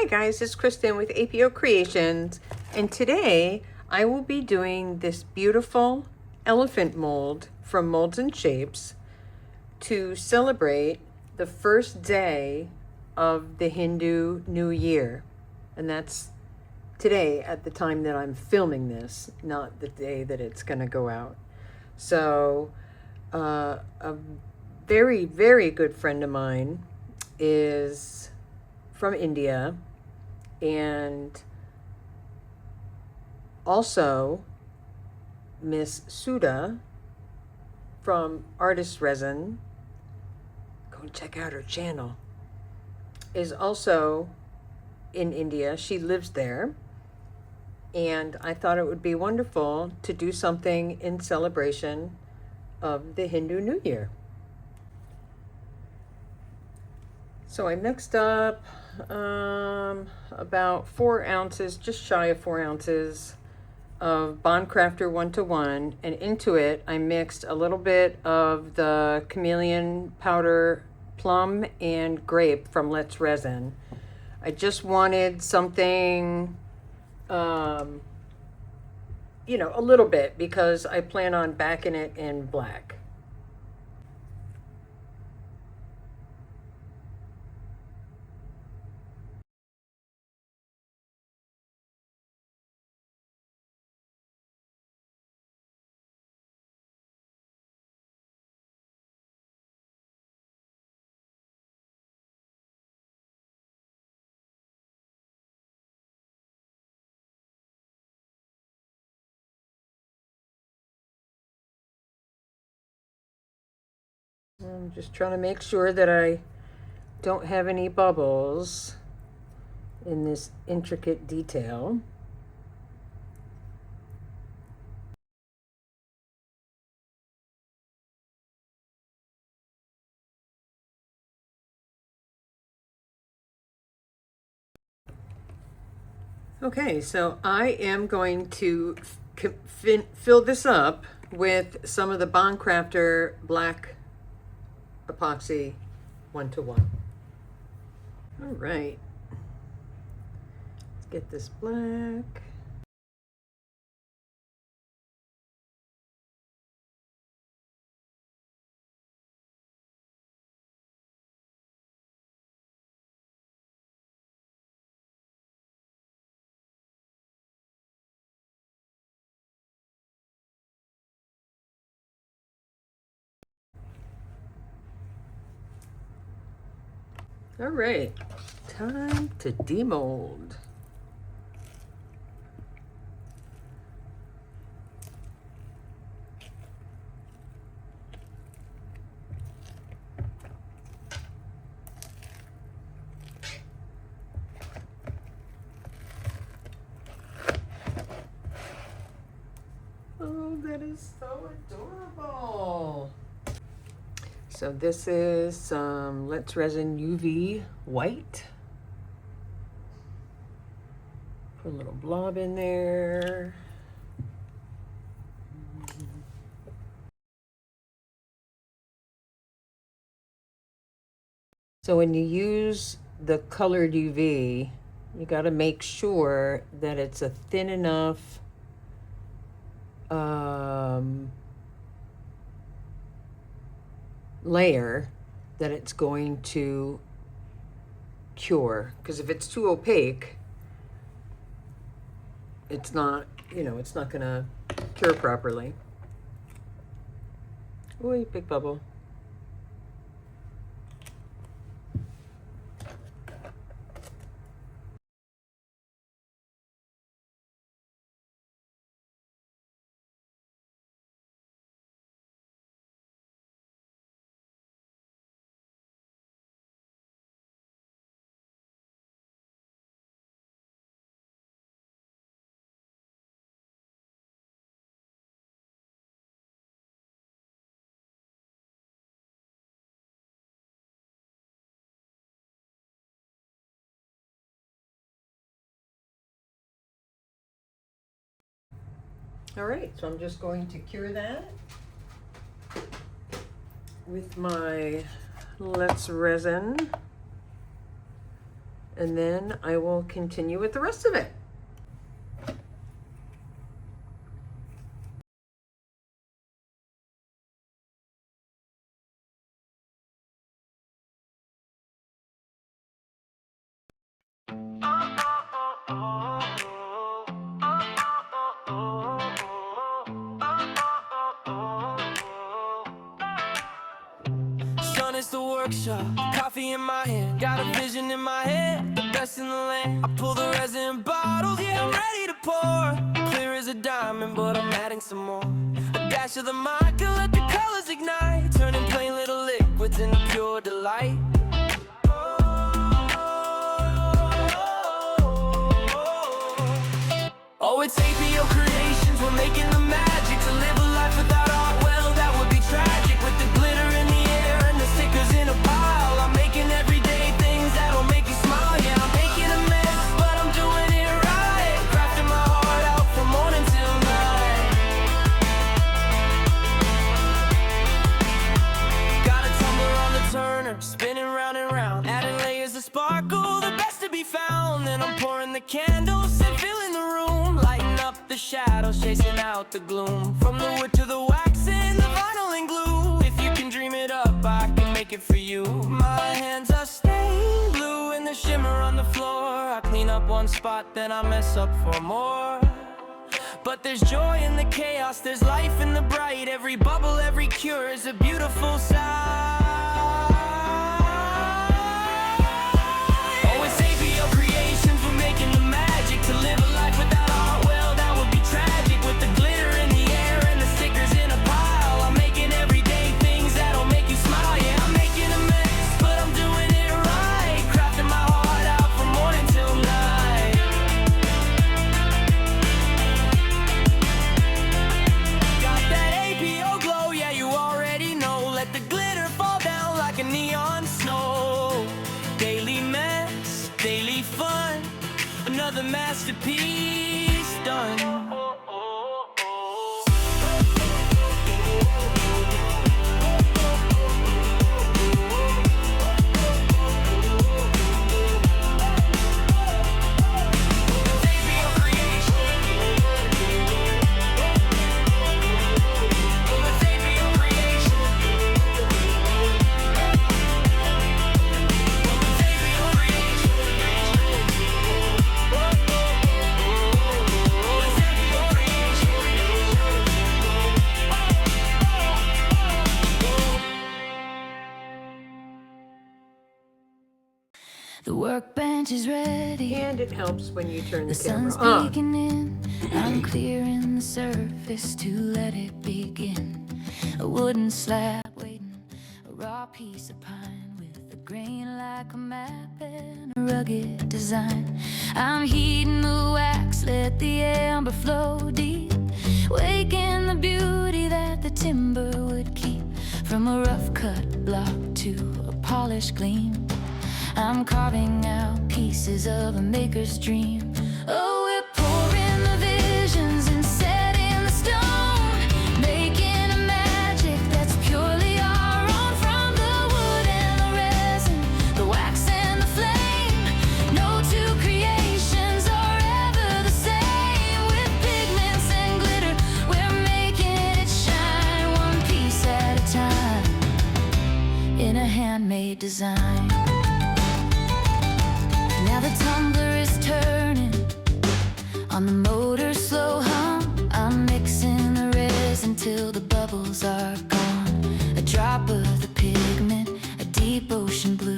Hi guys, it's Kristin with APO Creations, and today I will be doing this beautiful elephant mold from Molds and Shapes to celebrate the first day of the Hindu New Year. And that's today at the time that I'm filming this, not the day that it's going to go out. So a very, very good friend of mine is from India, and also Miss Sudha from Artist Resin, go and check out her channel, is also in India. She lives there, and I thought it would be wonderful to do something in celebration of the Hindu New Year. So I mixed up about 4 ounces, just shy of 4 ounces of BondCraftor 1-to-1, and into it I mixed a little bit of the chameleon powder plum and grape from Let's Resin. I just wanted something, you know, a little bit, because I plan on backing it in black. I'm just trying to make sure that I don't have any bubbles in this intricate detail. Okay, so I am going to fill this up with some of the BondCraftor black epoxy 1-to-1. All right, let's get this black. All right, time to demold. Oh, that is so adorable. So this is some Let's Resin UV white. Put a little blob in there. So when you use the colored UV, you got to make sure that it's a thin enough layer that it's going to cure. Because if it's too opaque, it's not, you know, it's not going to cure properly. Ooh, big bubble. All right, so I'm just going to cure that with my Let's Resin and then I will continue with the rest of it. It's the workshop, coffee in my hand, got a vision in my head, the best in the land. I pull the resin bottles, yeah, I'm ready to pour. Clear as a diamond, but I'm adding some more. A dash of the mic and let the colors ignite, turning plain little liquids into pure delight. Oh, it's APOKREATIONS, we're making the magic. To live a life without art, well, that would be tragic. With the glitter in the air and the stickers in a pile, I'm making everyday things that'll make you smile. Yeah, I'm making a mess, but I'm doing it right. Crafting my heart out from morning till night. Got a tumbler on the turner, spinning round and round, adding layers of sparkle, the best to be found. Then I'm pouring the candles and filling the room, lighting up the shadows, chasing out the gloom. From the wood to the wax and the vinyl and glue, if you can dream it up, I can make it for you. My hands are stained blue and the shimmer on the floor. I clean up one spot, then I mess up for more. But there's joy in the chaos, there's life in the bright. Every bubble, every cure is a beautiful sight. Oh, it's APOKREATIONS, we're making the magic. To live a life without art, well, that would be tragic. With the glitter in the air and the stickers in a pile, I'm making everyday things that'll make you smile. Yeah, I'm making a mess, but I'm doing it right. Crafting my heart out from morning till night. Got that APO glow, yeah, you already know. Let the glitter fall down like a neon snow. Daily mess, daily fun, another masterpiece done. The workbench is ready, And it helps when you turn the the camera sun's on. peeking in. I'm clearing the surface to let it begin. A wooden slab waiting, a raw piece of pine with a grain like a map and a rugged design. I'm heating the wax, let the amber flow deep, waking the beauty that the timber would keep. From a rough cut block to a polished gleam, I'm carving out pieces of a maker's dream. Oh, we're pouring the visions and setting the stone, making a magic that's purely our own. From the wood and the resin, the wax and the flame, no two creations are ever the same. With pigments and glitter, we're making it shine, one piece at a time, in a handmade design. Now the tumbler is turning, on the motor slow hum. I'm mixing the resin till the bubbles are gone. A drop of the pigment, a deep ocean blue,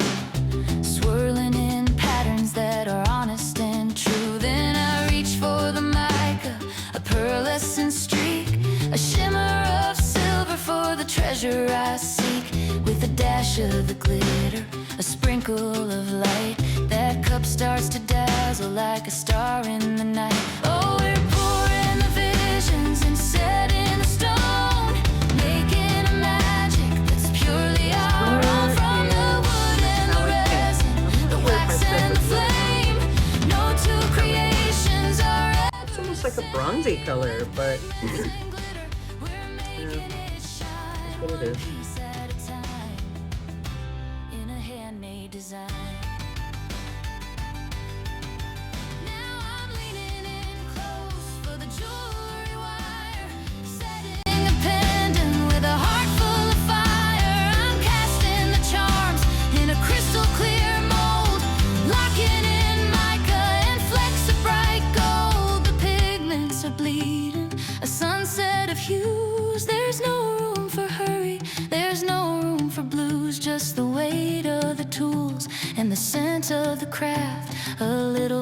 swirling in patterns that are honest and true. Then I reach for the mica, a pearlescent streak, a shimmer of silver for the treasure I seek. With a dash of the glitter, a sprinkle of light, that cup starts to dazzle like a star in the night. Oh, we're pouring the visions and setting the stone, making a magic that's purely our own. From the wood and the resin, the wax and the flame, no two creations are ever. It's almost like a bronzy color, but We're making it shine, that's what it is. piece at a time, in a handmade design.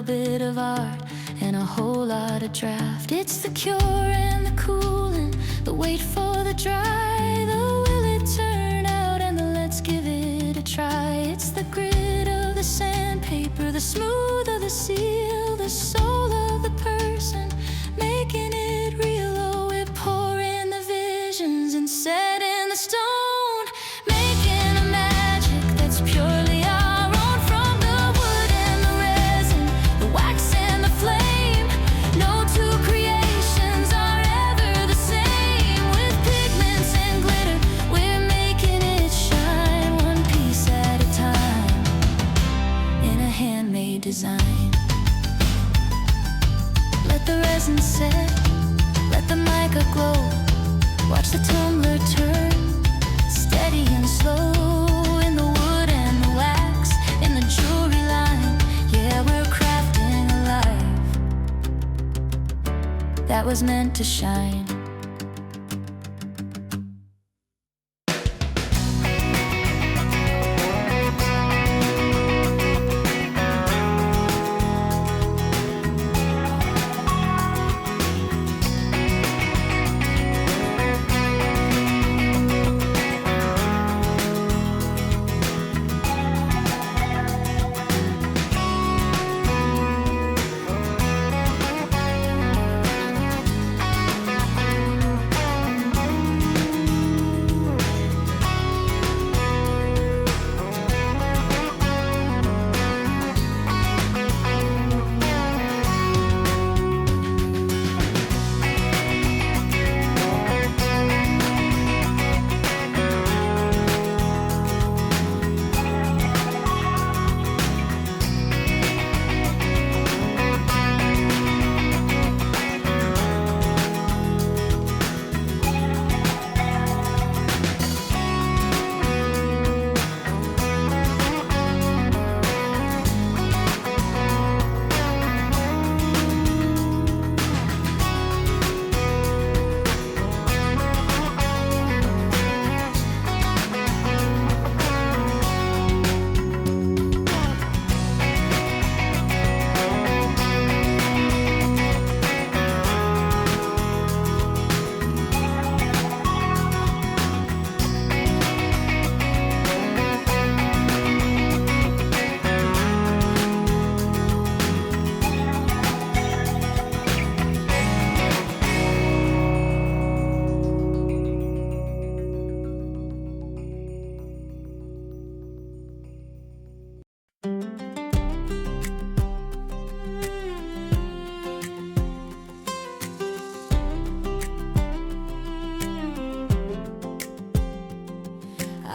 bit of art and a whole lot of draft. It's the cure and the cooling, the wait for the dry, the will it turn out and the let's give it a try. It's the grit of the sandpaper, the smooth of the seal, the soul of the person making it real. Oh, we pour in the visions and set in the stone, making a magic that's purely our own. From the wood and the resin, the wax and the flame, no two creations are ever the same. With pigments and glitter, we're making it shine, one piece at a time, in a handmade design. Let the resin set, let the mica glow, watch the tumbler turn, steady and slow. In the wood and the wax, in the jewelry line, yeah, we're crafting a life that was meant to shine.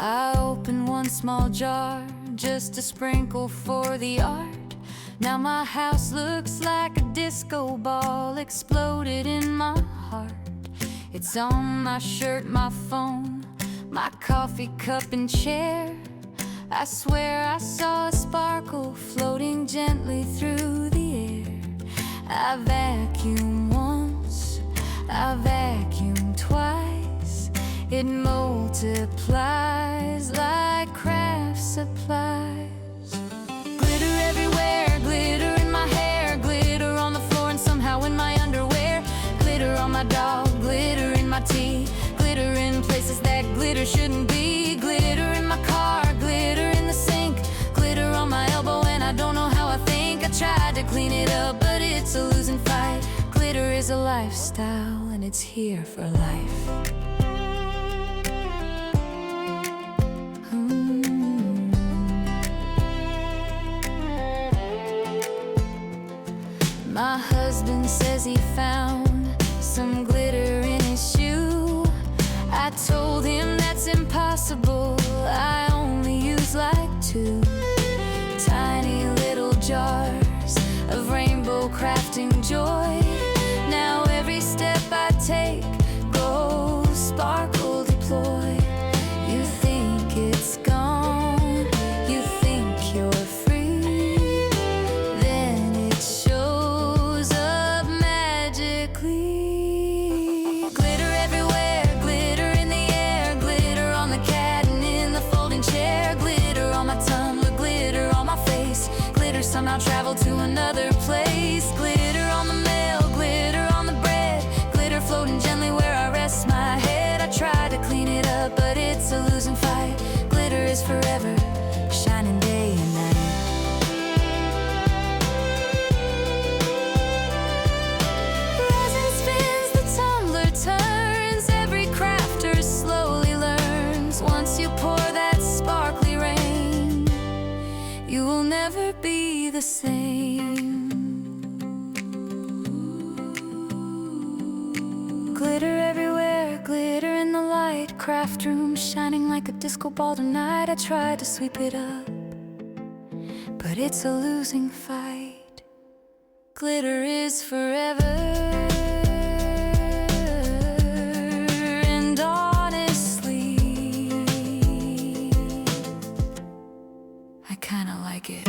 I opened one small jar just to sprinkle for the art. Now my house looks like a disco ball exploded in my heart. It's on my shirt, my phone, my coffee cup and chair. I swear I saw a sparkle floating gently through the air. I vacuum once, I vacuum twice. It multiplies like craft supplies. Glitter everywhere, glitter in my hair, glitter on the floor and somehow in my underwear. Glitter on my dog, glitter in my tea, glitter in places that glitter shouldn't be. Glitter in my car, glitter in the sink, glitter on my elbow and I don't know how I think. I tried to clean it up but it's a losing fight. Glitter is a lifestyle and it's here for life. My husband says he found some glitter in his shoe. I told him that's impossible, I only use like 2 tiny little jars of rainbow crafting joy. Now every step I take goes sparkle deploy. You think it's gone, you think you're free, then it shows up magically. Glitter everywhere, glitter in the air, glitter on the cat and in the folding chair. Glitter on my tongue, glitter on my face, glitter somehow traveled to another place. craft room shining like a disco ball tonight. I tried to sweep it up, but it's a losing fight. Glitter is forever, and honestly, I kinda like it.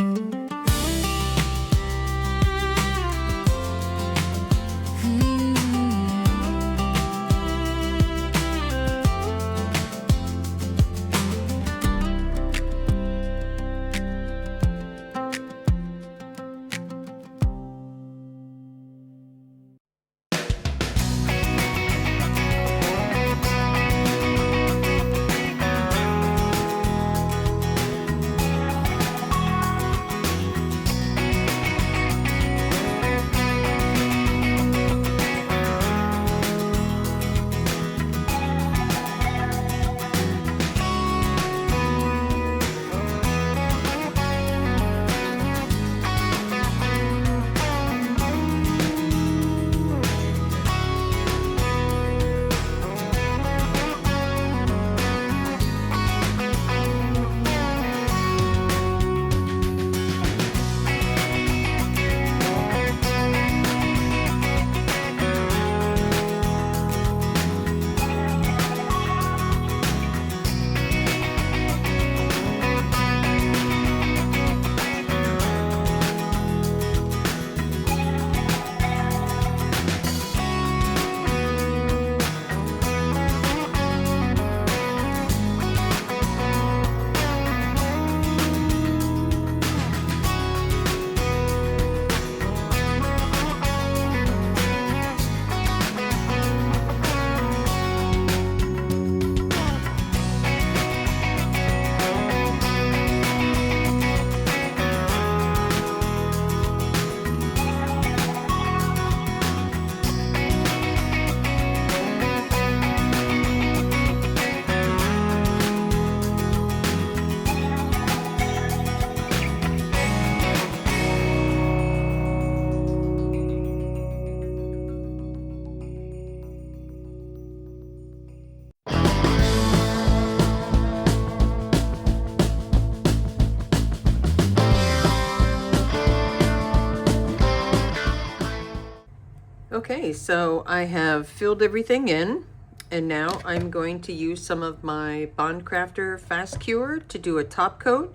Okay, so I have filled everything in, and now I'm going to use some of my BondCraftor Fast Cure to do a top coat,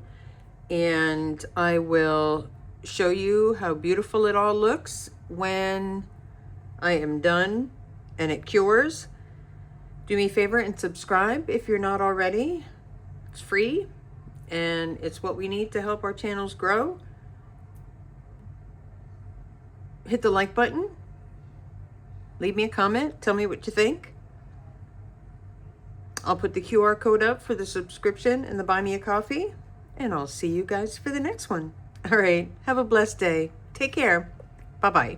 and I will show you how beautiful it all looks when I am done and it cures. Do me a favor and subscribe if you're not already. It's free, and it's what we need to help our channels grow. Hit the like button. Leave me a comment. Tell me what you think. I'll put the QR code up for the subscription and the Buy Me a Coffee. And I'll see you guys for the next one. All right. Have a blessed day. Take care. Bye-bye.